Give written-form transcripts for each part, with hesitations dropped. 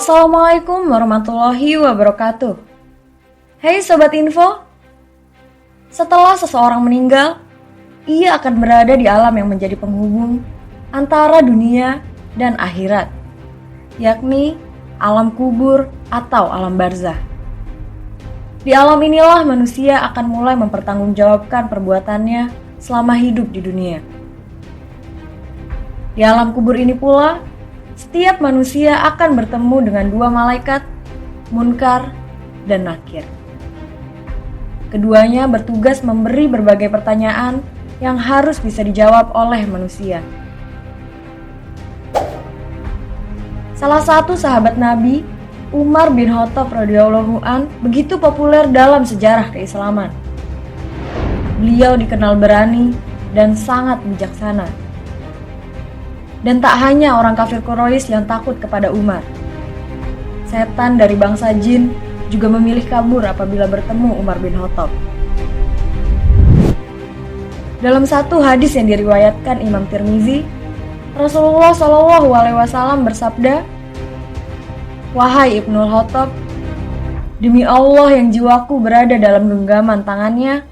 Assalamualaikum warahmatullahi wabarakatuh. Hei Sobat Info, setelah seseorang meninggal, ia akan berada di alam yang menjadi penghubung antara dunia dan akhirat, yakni alam kubur atau alam barzah. Di alam inilah manusia akan mulai mempertanggungjawabkan perbuatannya selama hidup di dunia. Di alam kubur ini pula, setiap manusia akan bertemu dengan dua malaikat, Munkar dan Nakir. Keduanya bertugas memberi berbagai pertanyaan yang harus bisa dijawab oleh manusia. Salah satu sahabat Nabi, Umar bin Khattab radhiyallahu an, begitu populer dalam sejarah keislaman. Beliau dikenal berani dan sangat bijaksana. Dan tak hanya orang kafir Quraisy yang takut kepada Umar. Setan dari bangsa jin juga memilih kabur apabila bertemu Umar bin Khattab. Dalam satu hadis yang diriwayatkan Imam Tirmizi, Rasulullah SAW bersabda, "Wahai Ibnul Khattab, demi Allah yang jiwaku berada dalam genggaman tangannya,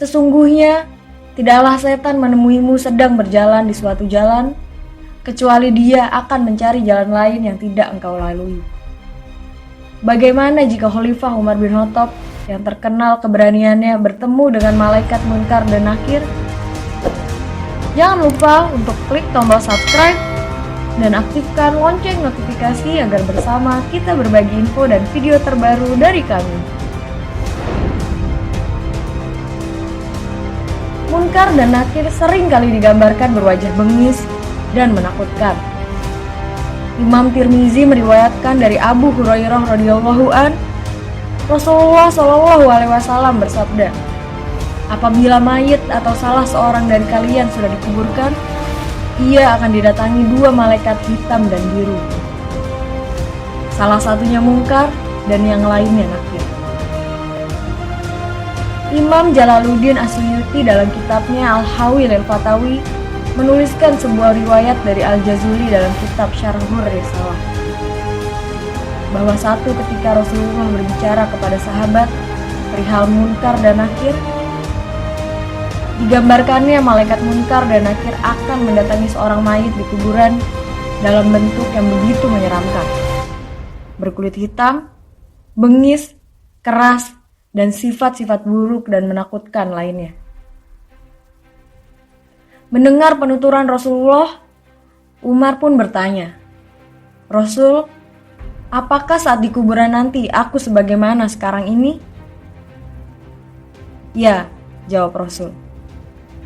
sesungguhnya tidaklah setan menemuimu sedang berjalan di suatu jalan, kecuali dia akan mencari jalan lain yang tidak engkau lalui." Bagaimana jika Khalifah Umar bin Khattab yang terkenal keberaniannya bertemu dengan malaikat Munkar dan Nakir? Jangan lupa untuk klik tombol subscribe dan aktifkan lonceng notifikasi agar bersama kita berbagi info dan video terbaru dari kami. Munkar dan Nakir sering kali digambarkan berwajah bengis dan menakutkan. Imam Tirmizi meriwayatkan dari Abu Hurairah radhiyallahu an, Rasulullah SAW bersabda, "Apabila mayit atau salah seorang dari kalian sudah dikuburkan, ia akan didatangi dua malaikat hitam dan biru. Salah satunya Munkar dan yang lainnya Nakir." Imam Jalaluddin As-Suyuti dalam kitabnya Al-Hawil Al-Fatawi menuliskan sebuah riwayat dari Al-Jazuli dalam kitab Syarhur Risalah, bahwa satu ketika Rasulullah berbicara kepada sahabat perihal Munkar dan Nakir, digambarkannya malaikat Munkar dan Nakir akan mendatangi seorang mayit di kuburan dalam bentuk yang begitu menyeramkan, berkulit hitam, bengis, keras, dan sifat-sifat buruk dan menakutkan lainnya. Mendengar penuturan Rasulullah, Umar pun bertanya, "Rasul, apakah saat di kuburan nanti aku sebagaimana sekarang ini?" "Ya," jawab Rasul.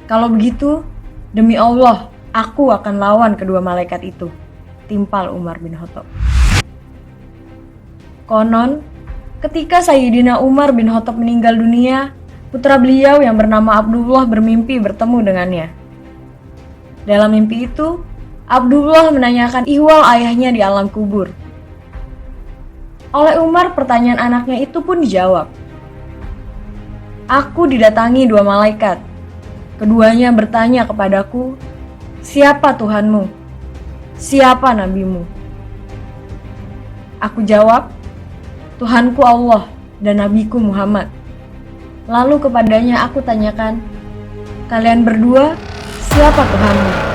"Kalau begitu, demi Allah, aku akan lawan kedua malaikat itu," timpal Umar bin Khattab. Konon, ketika Sayyidina Umar bin Khattab meninggal dunia, putra beliau yang bernama Abdullah bermimpi bertemu dengannya. Dalam mimpi itu, Abdullah menanyakan ihwal ayahnya di alam kubur. Oleh Umar, pertanyaan anaknya itu pun dijawab. "Aku didatangi dua malaikat. Keduanya bertanya kepadaku, 'Siapa Tuhanmu? Siapa nabimu?' Aku jawab, 'Tuhanku Allah dan nabiku Muhammad.' Lalu kepadanya aku tanyakan, 'Kalian berdua, siapa Tuhanmu?'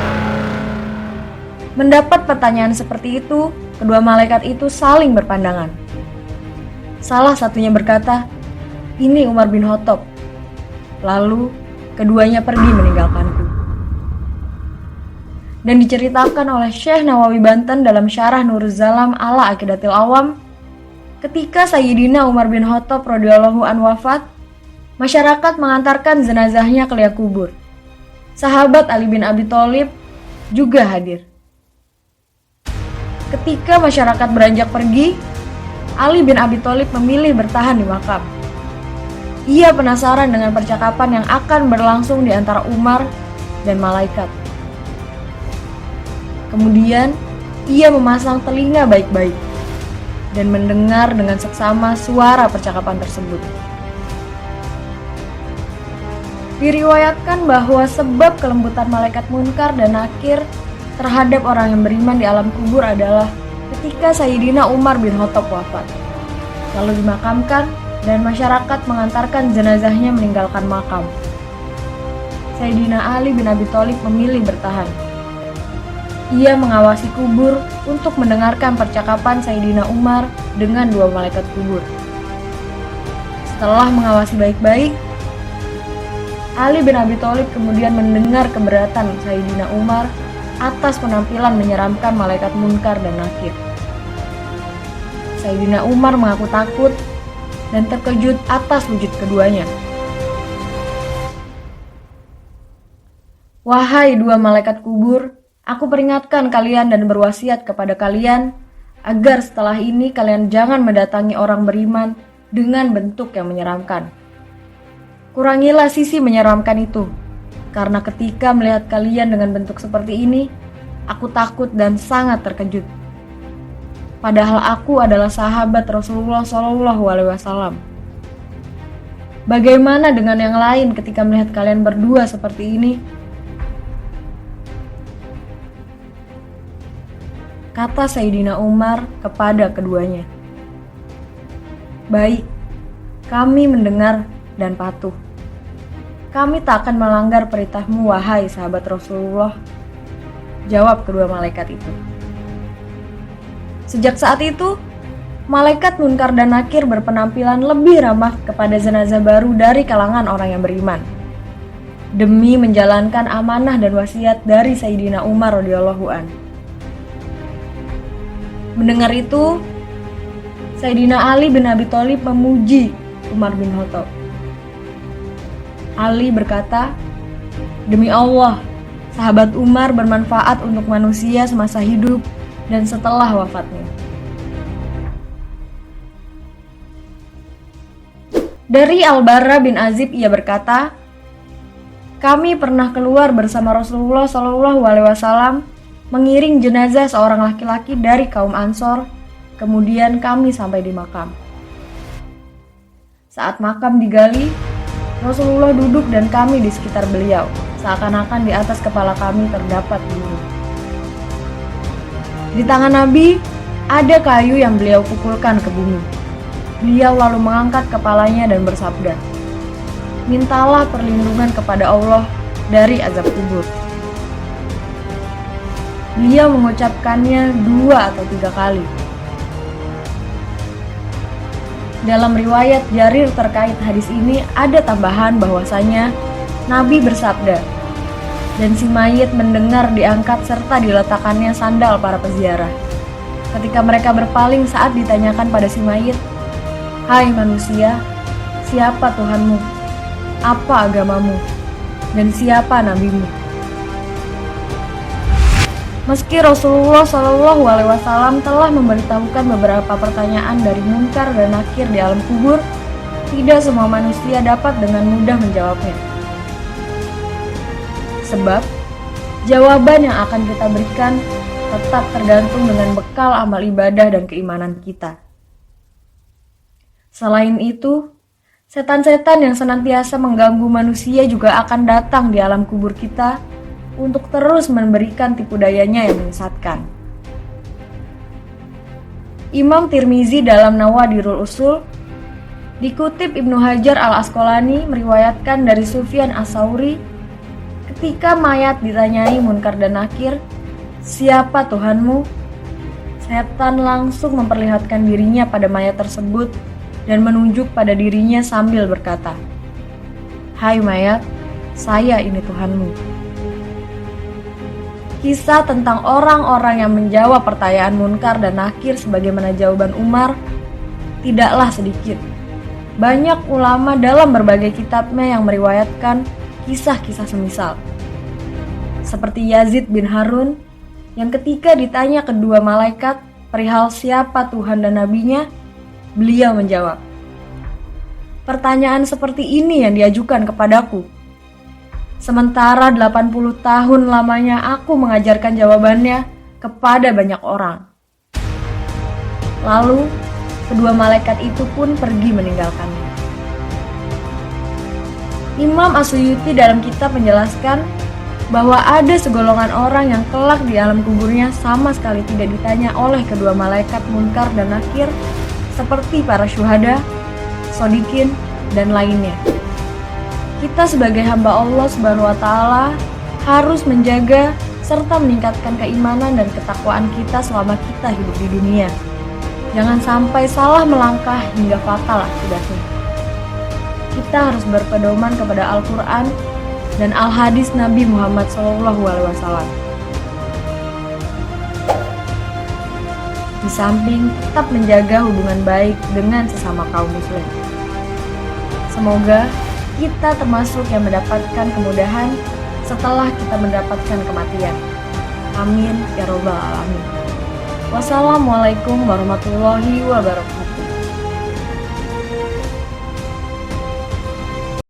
Mendapat pertanyaan seperti itu, kedua malaikat itu saling berpandangan. Salah satunya berkata, 'Ini Umar bin Khattab.' Lalu keduanya pergi meninggalkanku. Dan diceritakan oleh Syekh Nawawi Banten dalam Syarah Nuruz Zalam ala Aqidatil Awam, ketika Sayyidina Umar bin Khattab radhiyallahu an wafat, masyarakat mengantarkan jenazahnya ke liang kubur. Sahabat Ali bin Abi Thalib juga hadir. Ketika masyarakat beranjak pergi, Ali bin Abi Thalib memilih bertahan di makam. Ia penasaran dengan percakapan yang akan berlangsung di antara Umar dan malaikat. Kemudian, ia memasang telinga baik-baik dan mendengar dengan seksama suara percakapan tersebut. Diriwayatkan bahwa sebab kelembutan malaikat Munkar dan Nakir terhadap orang yang beriman di alam kubur adalah ketika Sayyidina Umar bin Khattab wafat, lalu dimakamkan dan masyarakat mengantarkan jenazahnya meninggalkan makam. Sayyidina Ali bin Abi Thalib memilih bertahan. Ia mengawasi kubur untuk mendengarkan percakapan Sayyidina Umar dengan dua malaikat kubur. Setelah mengawasi baik-baik, Ali bin Abi Thalib kemudian mendengar keberatan Sayyidina Umar atas penampilan menyeramkan malaikat Munkar dan Nakir. Sayyidina Umar mengaku takut dan terkejut atas wujud keduanya. Wahai dua malaikat kubur, aku peringatkan kalian dan berwasiat kepada kalian agar setelah ini kalian jangan mendatangi orang beriman dengan bentuk yang menyeramkan. Kurangilah sisi menyeramkan itu, karena ketika melihat kalian dengan bentuk seperti ini, aku takut dan sangat terkejut. Padahal aku adalah sahabat Rasulullah SAW. Bagaimana dengan yang lain ketika melihat kalian berdua seperti ini? Kata Sayyidina Umar kepada keduanya. Baik, kami mendengar dan patuh. Kami tak akan melanggar perintahmu, wahai sahabat Rasulullah. Jawab kedua malaikat itu. Sejak saat itu, malaikat Munkar dan Nakir berpenampilan lebih ramah kepada jenazah baru dari kalangan orang yang beriman, demi menjalankan amanah dan wasiat dari Sayyidina Umar radhiyallahu an. Mendengar itu, Sayyidina Ali bin Abi Thalib memuji Umar bin Khattab. Ali berkata, "Demi Allah, sahabat Umar bermanfaat untuk manusia semasa hidup dan setelah wafatnya." Dari Al-Barra bin Azib ia berkata, "Kami pernah keluar bersama Rasulullah SAW mengiring jenazah seorang laki-laki dari kaum Ansor, kemudian kami sampai di makam. Saat makam digali, Rasulullah duduk dan kami di sekitar beliau, seakan-akan di atas kepala kami terdapat bumi. Di tangan Nabi ada kayu yang beliau pukulkan ke bumi. Beliau lalu mengangkat kepalanya dan bersabda, 'Mintalah perlindungan kepada Allah dari azab kubur.' Beliau mengucapkannya 2 atau 3 kali. Dalam riwayat Jarir terkait hadis ini ada tambahan bahwasanya Nabi bersabda, dan si mayit mendengar diangkat serta diletakkannya sandal para peziarah. Ketika mereka berpaling saat ditanyakan pada si mayit, 'Hai manusia, siapa Tuhanmu? Apa agamamu? Dan siapa nabimu?' Meski Rasulullah SAW telah memberitahukan beberapa pertanyaan dari Munkar dan Nakir di alam kubur, tidak semua manusia dapat dengan mudah menjawabnya. Sebab, jawaban yang akan kita berikan tetap tergantung dengan bekal amal ibadah dan keimanan kita. Selain itu, setan-setan yang senantiasa mengganggu manusia juga akan datang di alam kubur kita untuk terus memberikan tipu dayanya yang menyesatkan. Imam Tirmizi dalam Nawadirul Usul dikutip Ibnu Hajar al-Asqalani meriwayatkan dari Sufyan as-Tsauri, ketika mayat ditanyai Munkar dan Nakir, "Siapa Tuhanmu?" Setan langsung memperlihatkan dirinya pada mayat tersebut dan menunjuk pada dirinya sambil berkata, "Hai mayat, saya ini Tuhanmu." Kisah tentang orang-orang yang menjawab pertanyaan Munkar dan Nakir sebagaimana jawaban Umar tidaklah sedikit. Banyak ulama dalam berbagai kitabnya yang meriwayatkan kisah-kisah semisal. Seperti Yazid bin Harun yang ketika ditanya kedua malaikat perihal siapa Tuhan dan nabinya, beliau menjawab, "Pertanyaan seperti ini yang diajukan kepadaku. Sementara 80 tahun lamanya aku mengajarkan jawabannya kepada banyak orang." Lalu, kedua malaikat itu pun pergi meninggalkannya. Imam As-Suyuti dalam kitab menjelaskan, bahwa ada segolongan orang yang kelak di alam kuburnya sama sekali tidak ditanya oleh kedua malaikat Munkar dan Nakir seperti para syuhada, shodikin, dan lainnya. Kita sebagai hamba Allah Subhanahu wa Ta'ala harus menjaga serta meningkatkan keimanan dan ketakwaan kita selama kita hidup di dunia. Jangan sampai salah melangkah hingga fatal akibatnya. Kita harus berpedoman kepada Al-Quran dan Al-Hadis Nabi Muhammad SAW. Di samping tetap menjaga hubungan baik dengan sesama kaum muslim. Semoga kita termasuk yang mendapatkan kemudahan setelah kita mendapatkan kematian. Amin ya robbal alamin. Wassalamualaikum warahmatullahi wabarakatuh.